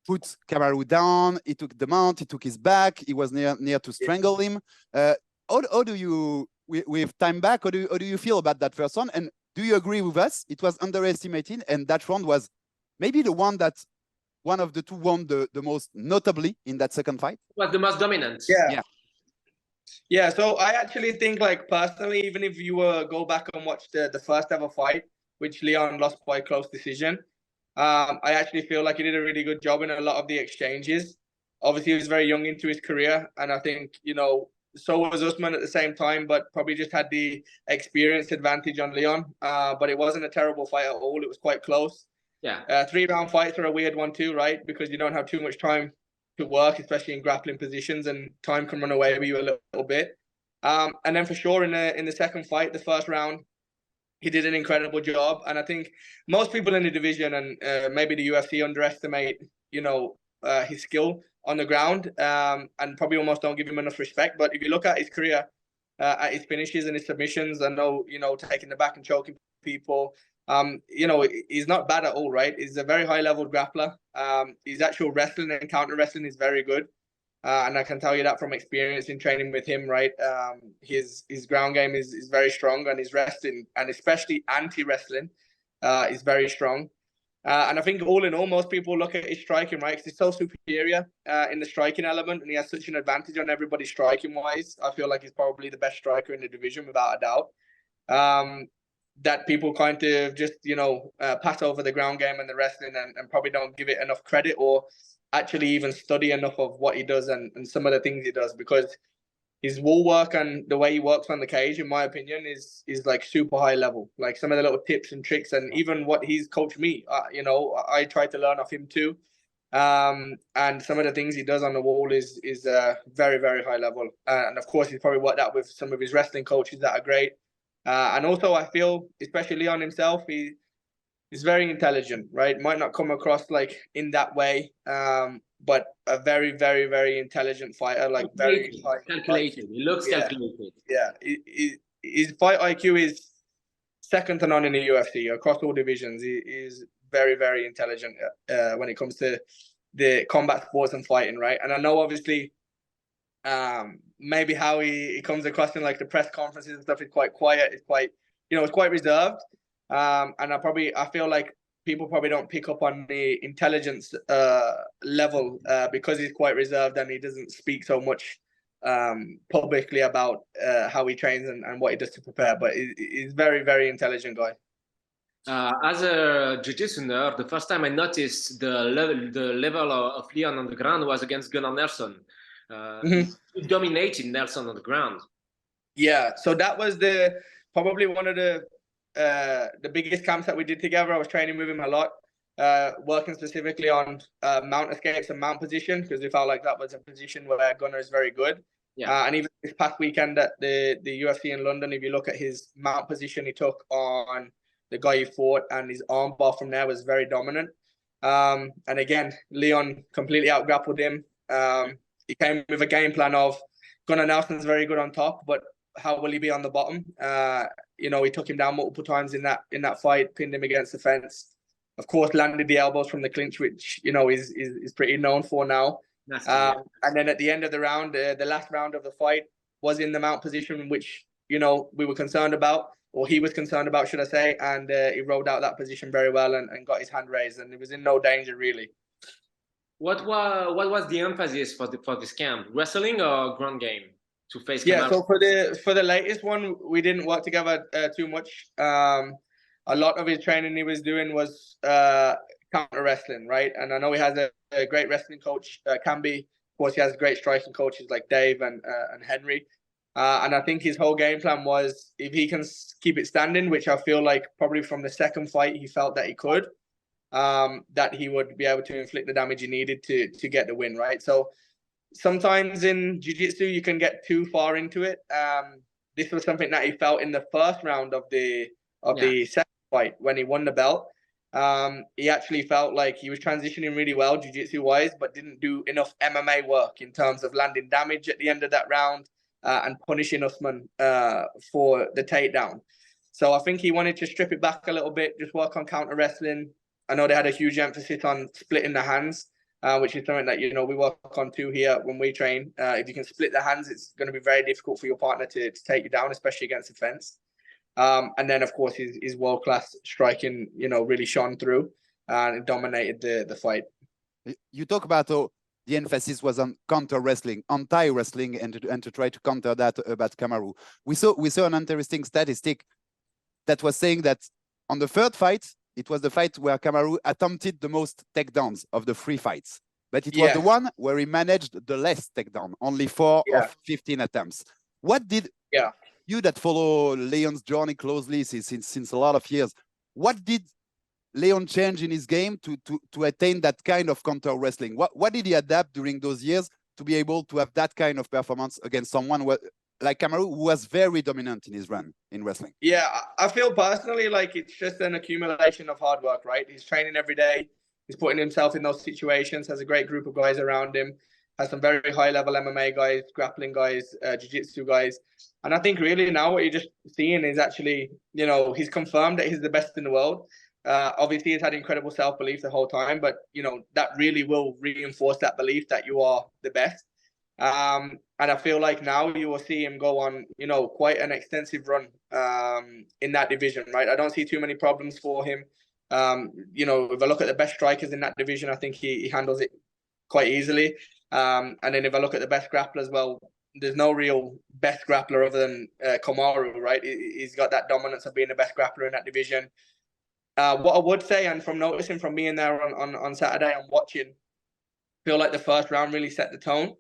put Kamaru down. He took the mount. He took his back. He was near to strangle him. How do you, with time back, how do you feel about that first one? And do you agree with us? It was underestimated, and that round was maybe the one that one of the two won the most notably in that second fight. Was the most dominant. Yeah, so I actually think, like, personally, even if you go back and watch the first ever fight, which Leon lost by close decision, I actually feel like he did a really good job in a lot of the exchanges. Obviously, he was very young into his career, and I think, you know, so was Usman at the same time, but probably just had the experience advantage on Leon. But it wasn't a terrible fight at all. It was quite close. Yeah. 3-round fights are a weird one too, right? Because you don't have too much time to work, especially in grappling positions, and time can run away with you a little bit. And then for sure in the second fight, the first round, he did an incredible job. And I think most people in the division and maybe the UFC underestimate, you know, his skill on the ground, and probably almost don't give him enough respect. But if you look at his career, at his finishes and his submissions, I know, you know, taking the back and choking people, you know, he's not bad at all, right? He's a very high level grappler. His actual wrestling and counter wrestling is very good. And I can tell you that from experience in training with him, right? His ground game is very strong, and his wrestling, and especially anti-wrestling, is very strong. And I think all in all, most people look at his striking, right? Because he's so superior in the striking element, and he has such an advantage on everybody striking-wise. I feel like he's probably the best striker in the division, without a doubt. That people kind of just, you know, pass over the ground game and the wrestling, and probably don't give it enough credit, or actually even study enough of what he does and some of the things he does, because his wall work and the way he works on the cage, in my opinion, is like super high level. Like some of the little tips and tricks, and even what he's coached me, you know, I try to learn off him too. And some of the things he does on the wall is very, very high level. And of course, he's probably worked out with some of his wrestling coaches that are great. And also, I feel, especially Leon himself, he's very intelligent, right? Might not come across like in that way, but a very, very, very intelligent fighter, like very calculated. He looks calculated. Yeah, his fight IQ is second to none in the UFC across all divisions. He is very, very intelligent when it comes to the combat sports and fighting, right? And I know, obviously, maybe how he comes across in like the press conferences and stuff is quite quiet. It's quite, you know, it's quite reserved. And I feel like people probably don't pick up on the intelligence level because he's quite reserved and he doesn't speak so much publicly about how he trains and what he does to prepare. But he's very, very intelligent guy. As a jiu-jitsu nerd, the first time I noticed the level of Leon on the ground was against Gunnar Nelson. He dominated Nelson on the ground. Yeah, so that was probably one of the biggest camps that we did together. I was training with him a lot, working specifically on mount escapes and mount position, because we felt like that was a position where Gunnar is very good. Yeah. And even this past weekend at the UFC in London, if you look at his mount position he took on the guy he fought, and his armbar from there was very dominant. And again, Leon completely out-grappled him. He came with a game plan of Gunnar Nelson's very good on top, but how will he be on the bottom? You know, he took him down multiple times in that fight, pinned him against the fence. Of course, landed the elbows from the clinch, which, you know, is pretty known for now. And then at the end of the round, the last round of the fight was in the mount position, which, you know, we were concerned about, or he was concerned about, should I say, and he rolled out that position very well and got his hand raised, and he was in no danger, really. What was the emphasis for this camp? Wrestling or ground game to face Kamaru? Yeah, so for the latest one, we didn't work together too much. A lot of his training he was doing was counter wrestling, right? And I know he has a great wrestling coach, Camby. Of course, he has great striking coaches like Dave and Henry. And I think his whole game plan was, if he can keep it standing, which I feel like probably from the second fight he felt that he could, that he would be able to inflict the damage he needed to get the win, right? So sometimes in jiu-jitsu you can get too far into it. This was something that he felt in the first round of the second fight when he won the belt. He actually felt like he was transitioning really well jiu-jitsu wise, but didn't do enough MMA work in terms of landing damage at the end of that round and punishing Usman for the takedown. So I think he wanted to strip it back a little bit, just work on counter wrestling. I know they had a huge emphasis on splitting the hands, which is something that, you know, we work on too here when we train. If you can split the hands, it's going to be very difficult for your partner to take you down, especially against the fence. And then, of course, his world-class striking, you know, really shone through and dominated the fight. You talk about the emphasis was on counter wrestling, anti-wrestling, and to try to counter that about Kamaru. We saw an interesting statistic that was saying that on the third fight, it was the fight where Kamaru attempted the most takedowns of the 3 fights. But it was the one where he managed the less takedown, only 4 of 15 attempts. What did you that follow Leon's journey closely since a lot of years, what did Leon change in his game to attain that kind of counter wrestling? What did he adapt during those years to be able to have that kind of performance against someone like Kamaru, who was very dominant in his run in wrestling? Yeah, I feel personally like it's just an accumulation of hard work, right? He's training every day. He's putting himself in those situations, has a great group of guys around him, has some very high-level MMA guys, grappling guys, jiu-jitsu guys. And I think really now what you're just seeing is actually, you know, he's confirmed that he's the best in the world. Obviously, he's had incredible self-belief the whole time, but, you know, that really will reinforce that belief that you are the best. And I feel like now you will see him go on, you know, quite an extensive run in that division, right? I don't see too many problems for him. You know, if I look at the best strikers in that division, I think he handles it quite easily. And then if I look at the best grapplers, well, there's no real best grappler other than Kamaru, right? He's got that dominance of being the best grappler in that division. What I would say, and from noticing from being there on Saturday and watching, feel like the first round really set the tone.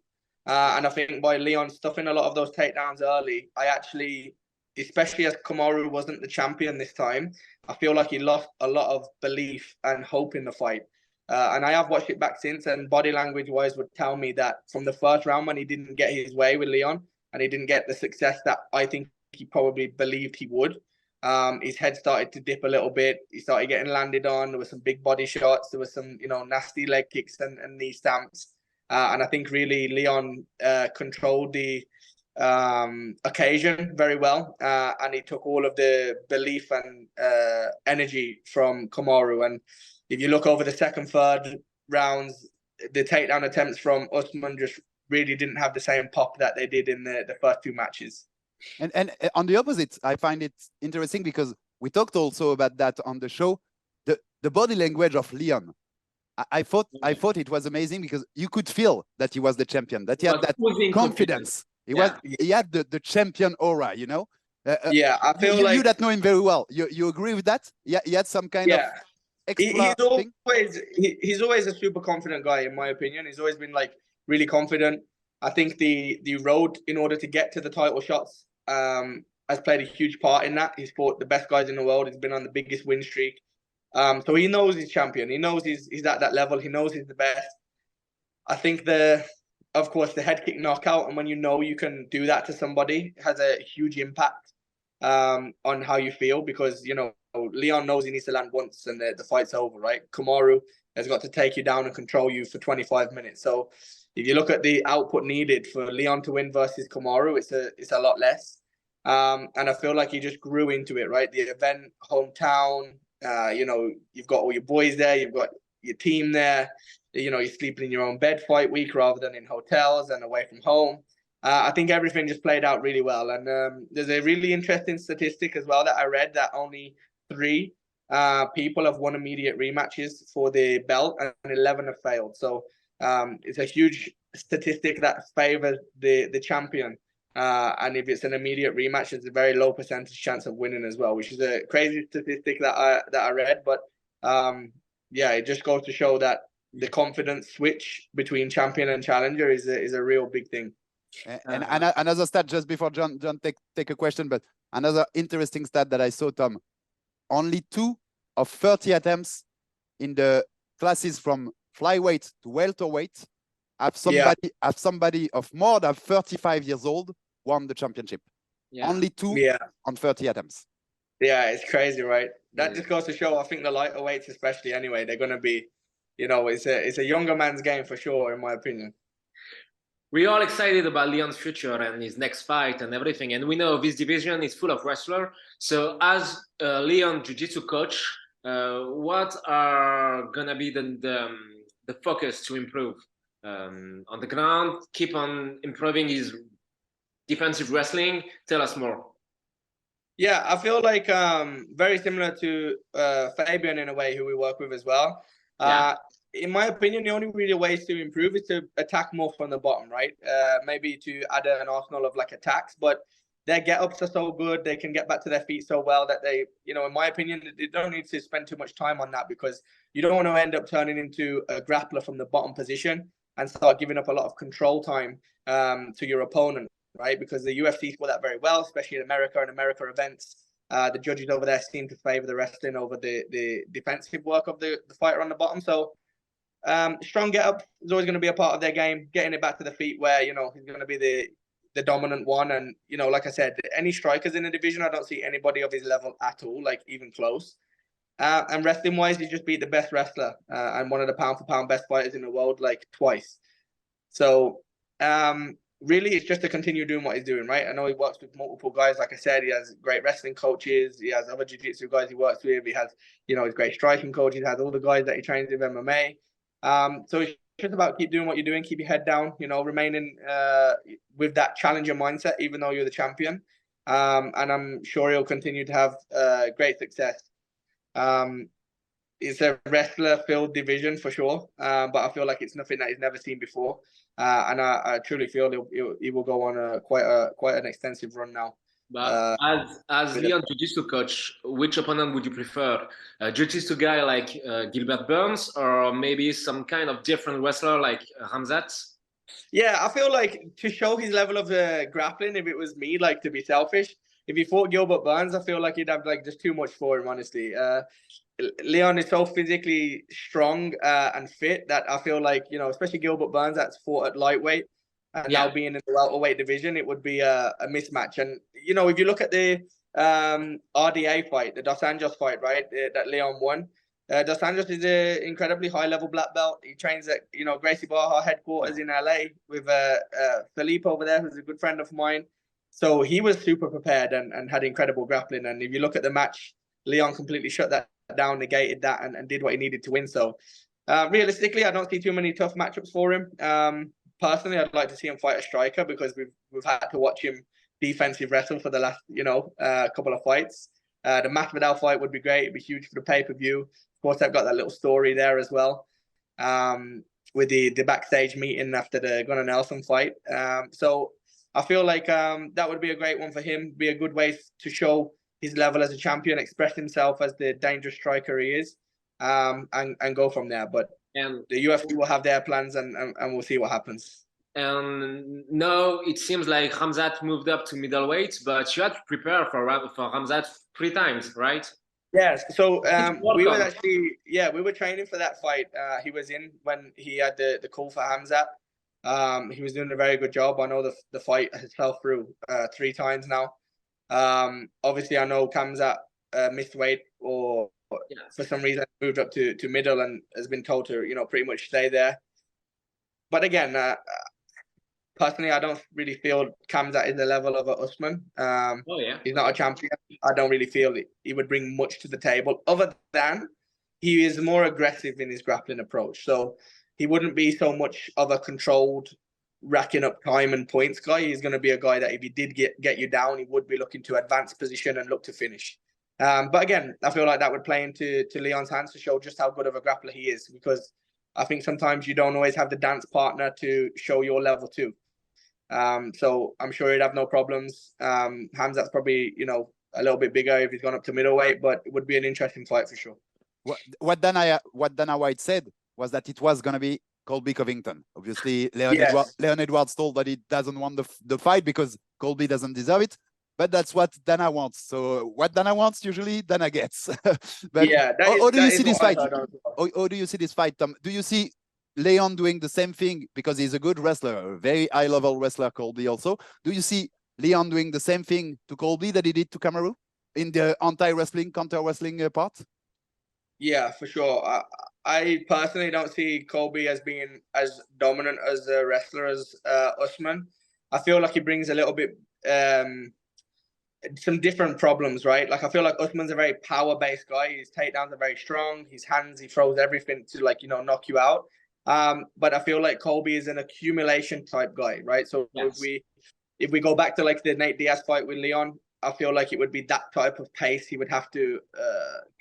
And I think by Leon stuffing a lot of those takedowns early, I actually, especially as Kamaru wasn't the champion this time, I feel like he lost a lot of belief and hope in the fight. And I have watched it back since, and body language-wise would tell me that from the first round when he didn't get his way with Leon and he didn't get the success that I think he probably believed he would, his head started to dip a little bit. He started getting landed on. There were some big body shots. There was some, you know, nasty leg kicks and knee stamps. And I think really Leon controlled the occasion very well. And he took all of the belief and energy from Kamaru. And if you look over the second, third rounds, the takedown attempts from Usman just really didn't have the same pop that they did in the first 2 matches. And on the opposite, I find it interesting because we talked also about that on the show, the body language of Leon. I thought it was amazing because you could feel that he was the champion, that he had that confidence. He had the champion aura, you know. I feel you that know him very well. You agree with that? Yeah, he had some kind of extra he's always a super confident guy, in my opinion. He's always been like really confident. I think the road in order to get to the title shots has played a huge part in that. He's fought the best guys in the world. He's been on the biggest win streak. So he knows he's champion. He knows he's at that level. He knows he's the best. I think of course, the head kick knockout, and when you know you can do that to somebody, has a huge impact on how you feel, because, you know, Leon knows he needs to land once and the fight's over, right? Kamaru has got to take you down and control you for 25 minutes. So if you look at the output needed for Leon to win versus Kamaru, it's a lot less. And I feel like he just grew into it, right? The event, hometown, you know, you've got all your boys there, you've got your team there, you know, you're sleeping in your own bed fight week rather than in hotels and away from home. I think everything just played out really well. And there's a really interesting statistic as well that I read, that only 3 people have won immediate rematches for the belt and 11 have failed. So it's a huge statistic that favors the champion. And if it's an immediate rematch, there's a very low percentage chance of winning as well, which is a crazy statistic that I read. But yeah, it just goes to show that the confidence switch between champion and challenger is a real big thing. And another stat just before John take a question, but another interesting stat that I saw, Tom, only 2 of 30 attempts in the classes from flyweight to welterweight have somebody of more than 35 years old won the championship. Only 2 on 30 attempts. Yeah, it's crazy, right? That just goes to show, I think the lighter weights especially anyway, they're going to be, you know, it's a younger man's game for sure, in my opinion. We're all excited about Leon's future and his next fight and everything. And we know this division is full of wrestlers. So as Leon Jiu-Jitsu coach, what are going to be the the focus to improve on the ground, keep on improving his defensive wrestling? Tell us more. Yeah, I feel like very similar to Fabian in a way, who we work with as well. Yeah. In my opinion, the only really ways to improve is to attack more from the bottom, right? Maybe to add an arsenal of like attacks, but their get-ups are so good, they can get back to their feet so well that they, you know, in my opinion, they don't need to spend too much time on that, because you don't want to end up turning into a grappler from the bottom position and start giving up a lot of control time to your opponent, right? Because the UFC score that very well, especially in America and America events. The judges over there seem to favor the wrestling over the defensive work of the fighter on the bottom. So strong get up is always going to be a part of their game, getting it back to the feet where, you know, he's going to be the dominant one. And, you know, like I said, any strikers in the division, I don't see anybody of his level at all, like even close. And wrestling wise, he's just beat the best wrestler and one of the pound for pound best fighters in the world, like twice. So really, it's just to continue doing what he's doing, right? I know he works with multiple guys. Like I said, he has great wrestling coaches. He has other jiu-jitsu guys he works with. He has, you know, his great striking coaches. He has all the guys that he trains with MMA. So it's just about keep doing what you're doing, keep your head down, you know, remaining with that challenger mindset, even though you're the champion. And I'm sure he'll continue to have great success. It's a wrestler-filled division for sure, but I feel like it's nothing that he's never seen before, and I truly feel he will go on quite an extensive run now. But as Leon jiu-jitsu coach, which opponent would you prefer? A jiu-jitsu guy like Gilbert Burns, or maybe some kind of different wrestler like Khamzat? Yeah, I feel like to show his level of grappling, if it was me, like to be selfish, if he fought Gilbert Burns, I feel like he'd have like just too much for him, honestly. Leon is so physically strong and fit that I feel like, you know, especially Gilbert Burns that's fought at lightweight and now being in the welterweight division, it would be a mismatch. And, you know, if you look at the RDA fight, the Dos Anjos fight, right, that Leon won, Dos Anjos is an incredibly high-level black belt. He trains at, you know, Gracie Barra headquarters in LA with Felipe over there, who's a good friend of mine. So he was super prepared and had incredible grappling. And if you look at the match, Leon completely shut that down, negated that, and did what he needed to win. So realistically, I don't see too many tough matchups for him. Personally, I'd like to see him fight a striker, because we've had to watch him defensive wrestle for the last, you know, couple of fights. The Masvidal fight would be great. It'd be huge for the pay-per-view. Of course, I've got that little story there as well, with the backstage meeting after the Gunnar Nelson fight. So I feel like that would be a great one for him. Be a good way to show his level as a champion, express himself as the dangerous striker he is, and go from there. But the UFC will have their plans, and we'll see what happens. And now it seems like Khamzat moved up to middleweight, but you had to prepare for Khamzat 3 times, right? Yes. So we were training for that fight. He was in when he had the call for Khamzat. He was doing a very good job. I know the fight has fell through 3 times now. Obviously, I know Khamzat missed weight or for some reason moved up to middle and has been told to, you know, pretty much stay there. But again, personally, I don't really feel Khamzat is the level of Usman. He's not a champion. I don't really feel he would bring much to the table, other than he is more aggressive in his grappling approach. So he wouldn't be so much of a controlled, racking up time and points guy. He's going to be a guy that if he did get you down, he would be looking to advance position and look to finish. But again, I feel like that would play into Leon's hands to show just how good of a grappler he is, because I think sometimes you don't always have the dance partner to show your level too. So I'm sure he'd have no problems. Khamzat's probably, you know, a little bit bigger if he's gone up to middleweight, but it would be an interesting fight for sure. What Dana White said was that it was going to be Colby Covington. Obviously, Leon Edwards told that he doesn't want the fight because Colby doesn't deserve it. But that's what Dana wants. So what Dana wants, usually Dana gets. But yeah, how do you see this fight? How do you see this fight, Tom? Do you see Leon doing the same thing, because he's a good wrestler, a very high-level wrestler, Colby also? Do you see Leon doing the same thing to Colby that he did to Kamaru in the anti-wrestling, counter-wrestling part? Yeah, for sure. I personally don't see Colby as being as dominant as a wrestler as Usman. I feel like he brings a little bit some different problems, right? Like I feel like Usman's a very power-based guy. His takedowns are very strong. His hands, he throws everything to, like, you know, knock you out. But I feel like Colby is an accumulation type guy, right? So Yes. if we go back to like the Nate Diaz fight with Leon, I feel like it would be that type of pace he would have to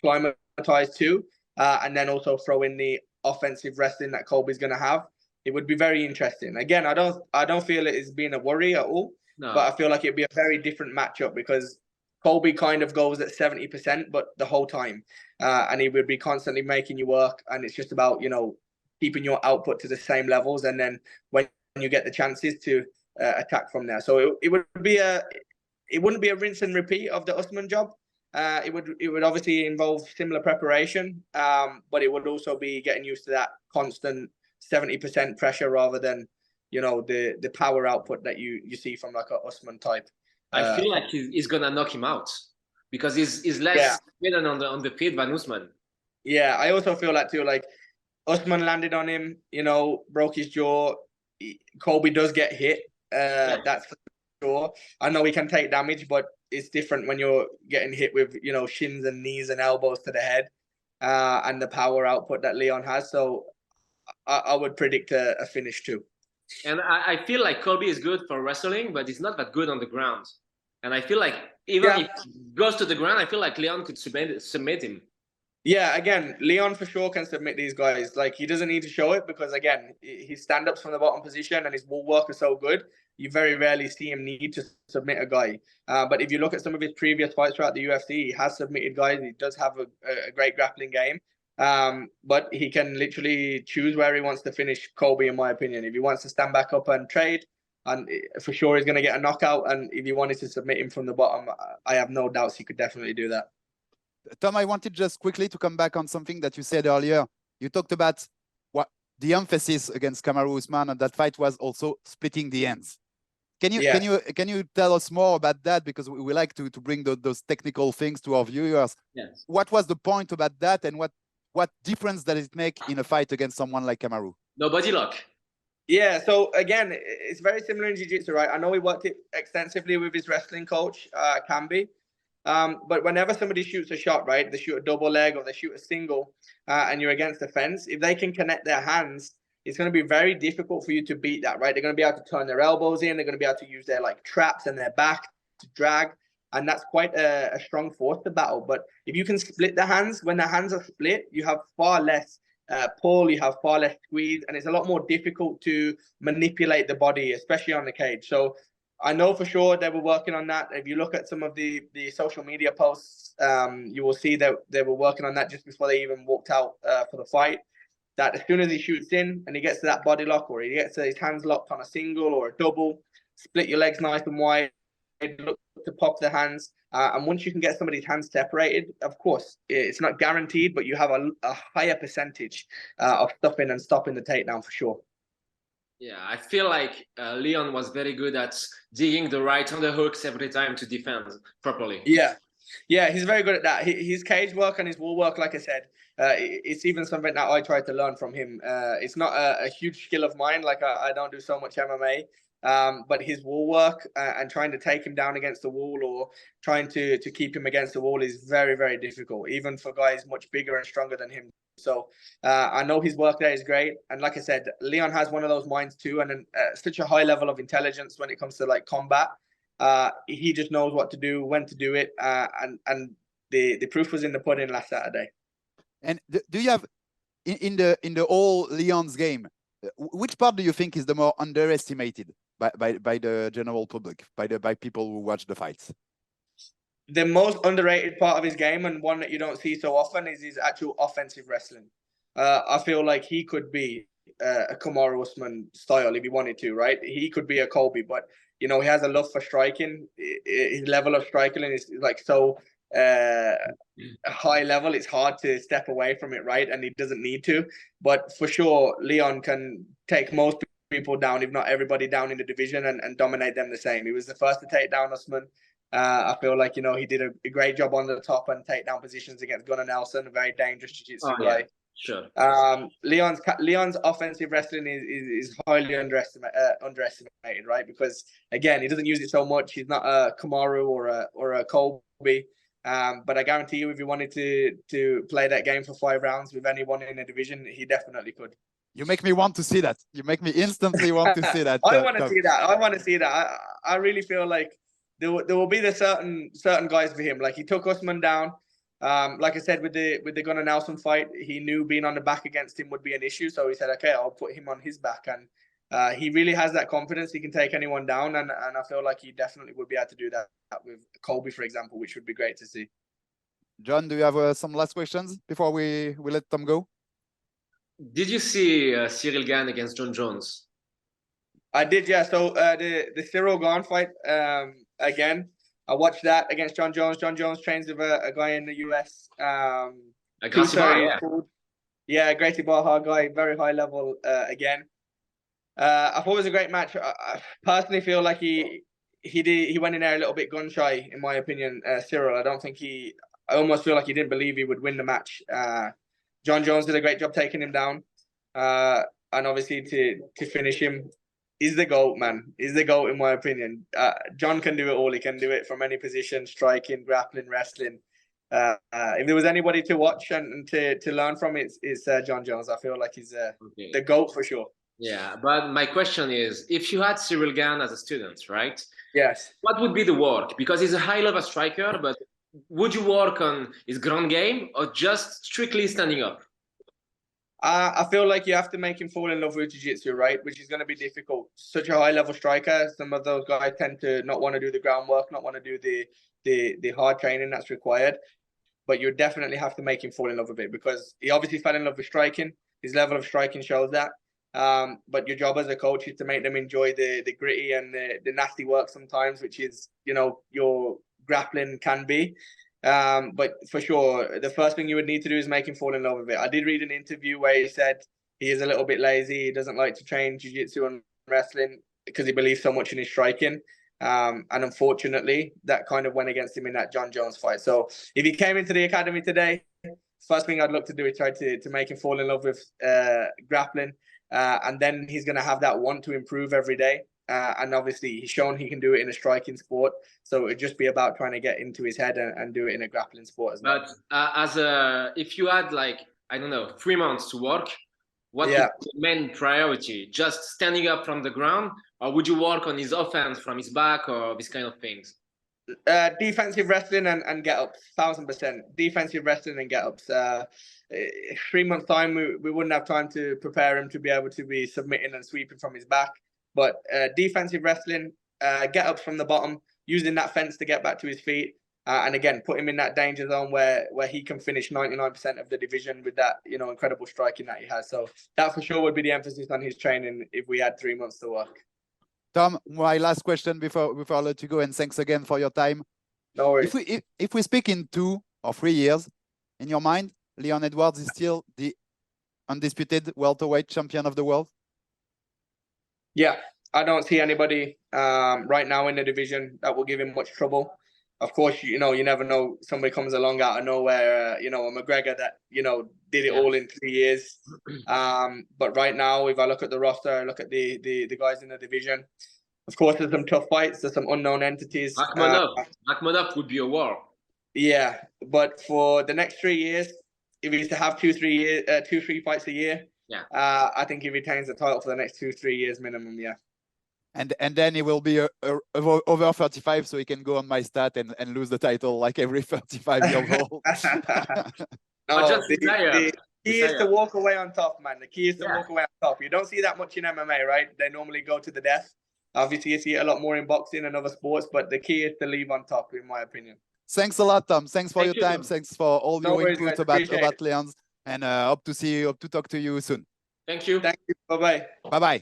climatize to, and then also throw in the offensive wrestling that Colby's going to have. It would be very interesting. Again, I don't feel it is being a worry at all, but I feel like it'd be a very different matchup because Colby kind of goes at 70%, but the whole time, and he would be constantly making you work, and it's just about, you know, keeping your output to the same levels, and then when you get the chances to attack from there. So it wouldn't be a rinse and repeat of the Usman job. It would obviously involve similar preparation, but it would also be getting used to that constant 70% pressure rather than, you know, the power output that you see from like a Usman type. I feel like he's gonna knock him out because he's less hidden on the feet than Usman. Yeah, I also feel that too. Like Usman landed on him, you know, broke his jaw. Colby does get hit. That's for sure. I know he can take damage, but it's different when you're getting hit with, you know, shins and knees and elbows to the head, and the power output that Leon has. So I would predict a finish too. And I feel like Colby is good for wrestling, but he's not that good on the ground. And I feel like even if he goes to the ground, I feel like Leon could submit him. Yeah, again, Leon for sure can submit these guys. Like, he doesn't need to show it because, again, his stand-ups from the bottom position and his wall work are so good, you very rarely see him need to submit a guy. But if you look at some of his previous fights throughout the UFC, he has submitted guys. He does have a great grappling game. But he can literally choose where he wants to finish Colby, in my opinion. If he wants to stand back up and trade, and for sure he's going to get a knockout. And if you wanted to submit him from the bottom, I have no doubts he could definitely do that. Tom, I wanted just quickly to come back on something that you said earlier. You talked about what the emphasis against Kamaru Usman and that fight was also splitting the hands. Can you tell us more about that, because we like to bring those technical things to our viewers? Yes. What was the point about that, and what difference does it make in a fight against someone like Kamaru? No body lock. Yeah, so again, it's very similar in jiu-jitsu, right? I know he worked it extensively with his wrestling coach, Camby. But whenever somebody shoots a shot, right, they shoot a double leg or they shoot a single, and you're against the fence, if they can connect their hands, it's going to be very difficult for you to beat that, right? They're going to be able to turn their elbows in. They're going to be able to use their like traps and their back to drag. And that's quite a strong force to battle. But if you can split the hands, when the hands are split, you have far less pull, you have far less squeeze, and it's a lot more difficult to manipulate the body, especially on the cage. So I know for sure they were working on that. If you look at some of the social media posts, you will see that they were working on that just before they even walked out for the fight. That as soon as he shoots in and he gets to that body lock, or he gets his hands locked on a single or a double, split your legs nice and wide, look to pop the hands. And once you can get somebody's hands separated, of course, it's not guaranteed, but you have a higher percentage of stuffing and stopping the takedown for sure. Yeah, I feel like Leon was very good at digging the right underhooks every time to defend properly. Yeah, he's very good at that. His cage work and his wall work, like I said, it's even something that I tried to learn from him. It's not a huge skill of mine. Like I don't do so much MMA, but his wall work and trying to take him down against the wall or trying to keep him against the wall is very, very difficult, even for guys much bigger and stronger than him. So I know his work there is great. And like I said, Leon has one of those minds too, and such a high level of intelligence when it comes to like combat. He just knows what to do, when to do it, and the proof was in the pudding last Saturday. And do you have in the whole Leon's game, which part do you think is the more underestimated by the general public, by people who watch the fights? The most underrated part of his game, and one that you don't see so often, is his actual offensive wrestling. I feel like he could be a Kamaru Usman style if he wanted to, right? He could be a Colby, but you know, he has a love for striking. His level of striking is like so high level. It's hard to step away from it, right? And he doesn't need to. But for sure, Leon can take most people down, if not everybody down in the division, and dominate them the same. He was the first to take down Usman. I feel like, you know, he did a great job on the top and takedown positions against Gunnar Nelson, a very dangerous jiu-jitsu guy. Yeah. Sure. Leon's offensive wrestling is highly underestimated, right? Because again, he doesn't use it so much. He's not a Kamaru or a Colby. But I guarantee you, if he wanted to play that game for 5 rounds with anyone in the division, he definitely could. You make me want to see that. You make me instantly want to see that. I want to see that. I want to see that. I really feel like there will be the certain guys for him. Like he took Usman down. Like I said, with the Gunnar Nelson fight, he knew being on the back against him would be an issue. So he said, okay, I'll put him on his back. And he really has that confidence. He can take anyone down. And I feel like he definitely would be able to do that with Colby, for example, which would be great to see. John, do you have some last questions before we let Tom go? Did you see Cyril Gane against John Jones? I did, yeah. So the Cyril Gane fight, again, I watched that against John Jones. John Jones trains with a guy in the US. Yeah, Gracie Barha guy, very high level again. I thought it was a great match. I personally feel like he went in there a little bit gun shy, in my opinion. Cyril, I almost feel like he didn't believe he would win the match. John Jones did a great job taking him down, and obviously to finish him. He's the GOAT, man. He's the GOAT, in my opinion. John can do it all. He can do it from any position, striking, grappling, wrestling. If there was anybody to watch and to learn from, it's John Jones. I feel like he's the GOAT for sure. Yeah, but my question is, if you had Cyril Gane as a student, right? Yes. What would be the work? Because he's a high-level striker, but would you work on his ground game or just strictly standing up? I feel like you have to make him fall in love with jiu-jitsu, right? Which is going to be difficult. Such a high-level striker. Some of those guys tend to not want to do the groundwork, not want to do the hard training that's required. But you definitely have to make him fall in love with it, because he obviously fell in love with striking. His level of striking shows that. But your job as a coach is to make them enjoy the gritty and the nasty work sometimes, which is, your grappling can be. But for sure, the first thing you would need to do is make him fall in love with it. I did read an interview where he said he is a little bit lazy. He doesn't like to train jiu-jitsu and wrestling because he believes so much in his striking. And unfortunately, that kind of went against him in that John Jones fight. So if he came into the academy today, first thing I'd look to do is try to make him fall in love with grappling. And then he's going to have that want to improve every day. And obviously, he's shown he can do it in a striking sport. So it would just be about trying to get into his head and do it in a grappling sport as well. But if you had, like, I don't know, 3 months to work, what would be the main priority? Just standing up from the ground? Or would you work on his offense from his back or these kind of things? Defensive wrestling and get-ups, 1,000%. Defensive wrestling and get-ups. 3 months' time, we wouldn't have time to prepare him to be able to be submitting and sweeping from his back. But defensive wrestling, get-ups from the bottom, using that fence to get back to his feet. And again, put him in that danger zone where he can finish 99% of the division with that, incredible striking that he has. So that for sure would be the emphasis on his training if we had 3 months to work. Tom, my last question before I let you go, and thanks again for your time. No worries. If we speak in 2 or 3 years, in your mind, Leon Edwards is still the undisputed welterweight champion of the world? Yeah, I don't see anybody right now in the division that will give him much trouble. Of course, you never know. Somebody comes along out of nowhere, a McGregor that, did it all in 3 years. But right now, if I look at the roster, I look at the guys in the division, of course, there's some tough fights. There's some unknown entities. Akhmadov would be a war. Yeah, but for the next 3 years, if he's to have 2-3 fights a year, I think he retains the title for the next 2-3 years minimum. Yeah. And then he will be over 35, so he can go on my stat and lose the title like every 35-year-old. No, the key is to walk away on top, man. The key is to walk away on top. You don't see that much in MMA, right? They normally go to the death. Obviously, you see it a lot more in boxing and other sports, but the key is to leave on top, in my opinion. Thanks a lot, Tom. Thanks for your time. Thanks for all your input about Leon's. And hope to talk to you soon. Thank you. Thank you. Bye-bye. Bye-bye.